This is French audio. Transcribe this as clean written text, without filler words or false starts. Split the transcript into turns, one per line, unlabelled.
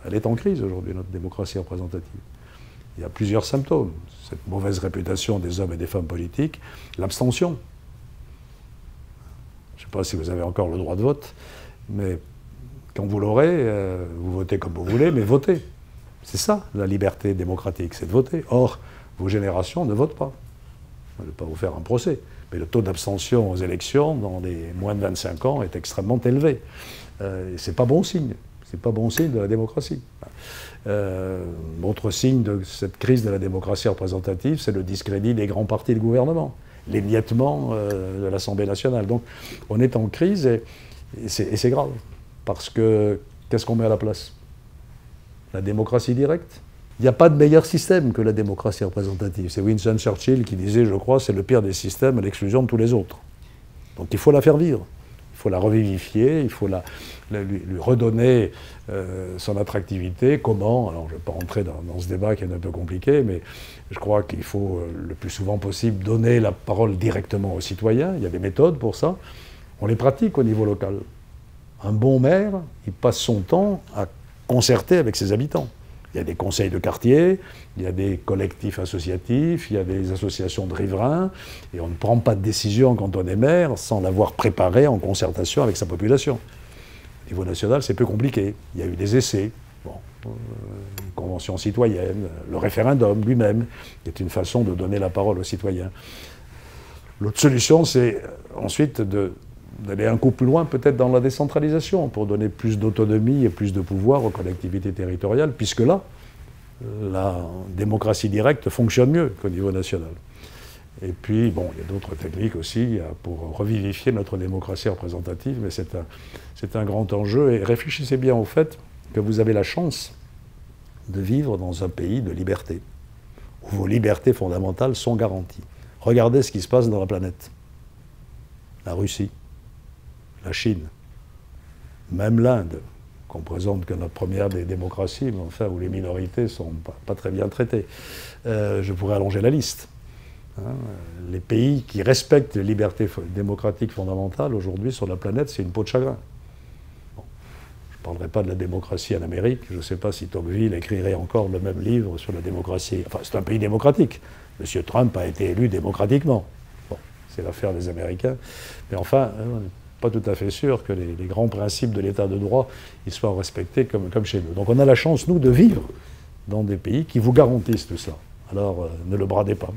Elle est en crise aujourd'hui, notre démocratie représentative. Il y a plusieurs symptômes. Cette mauvaise réputation des hommes et des femmes politiques, l'abstention. Je ne sais pas si vous avez encore le droit de vote, mais quand vous l'aurez, vous votez comme vous voulez, mais votez. C'est ça, la liberté démocratique, c'est de voter. Or, vos générations ne votent pas. Je ne vais pas vous faire un procès, mais le taux d'abstention aux élections dans les moins de 25 ans est extrêmement élevé. C'est pas bon signe. C'est pas bon signe de la démocratie. Autre signe de cette crise de la démocratie représentative, c'est le discrédit des grands partis de gouvernement, l'émiettement de l'Assemblée nationale. Donc, on est en crise et c'est grave. Parce que, qu'est-ce qu'on met à la place? La démocratie directe? Il n'y a pas de meilleur système que la démocratie représentative. C'est Winston Churchill qui disait, je crois, c'est le pire des systèmes à l'exclusion de tous les autres. Donc il faut la faire vivre. Il faut la revivifier, il faut lui redonner son attractivité. Comment? Alors je ne vais pas rentrer dans ce débat qui est un peu compliqué, mais je crois qu'il faut le plus souvent possible donner la parole directement aux citoyens. Il y a des méthodes pour ça. On les pratique au niveau local. Un bon maire, il passe son temps à concerter avec ses habitants. Il y a des conseils de quartier, il y a des collectifs associatifs, il y a des associations de riverains, et on ne prend pas de décision quand on est maire sans l'avoir préparé en concertation avec sa population. Au niveau national, c'est plus compliqué. Il y a eu des essais, une convention citoyenne, le référendum lui-même, qui est une façon de donner la parole aux citoyens. L'autre solution, c'est ensuite d'aller un coup plus loin, peut-être dans la décentralisation, pour donner plus d'autonomie et plus de pouvoir aux collectivités territoriales, puisque là, la démocratie directe fonctionne mieux qu'au niveau national. Et puis, bon, il y a d'autres techniques aussi pour revivifier notre démocratie représentative, mais c'est un grand enjeu. Et réfléchissez bien au fait que vous avez la chance de vivre dans un pays de liberté, où vos libertés fondamentales sont garanties. Regardez ce qui se passe dans la planète. La Russie, la Chine, même l'Inde, qu'on présente comme la première des démocraties, mais enfin où les minorités ne sont pas très bien traitées. Je pourrais allonger la liste. Les pays qui respectent les libertés démocratiques fondamentales aujourd'hui sur la planète, c'est une peau de chagrin. Bon, je ne parlerai pas de la démocratie en Amérique. Je ne sais pas si Tocqueville écrirait encore le même livre sur la démocratie. Enfin, c'est un pays démocratique. M. Trump a été élu démocratiquement. Bon, c'est l'affaire des Américains. Mais enfin, pas tout à fait sûr que les grands principes de l'état de droit ils soient respectés comme chez nous. Donc on a la chance, nous, de vivre dans des pays qui vous garantissent tout ça. Alors ne le bradez pas.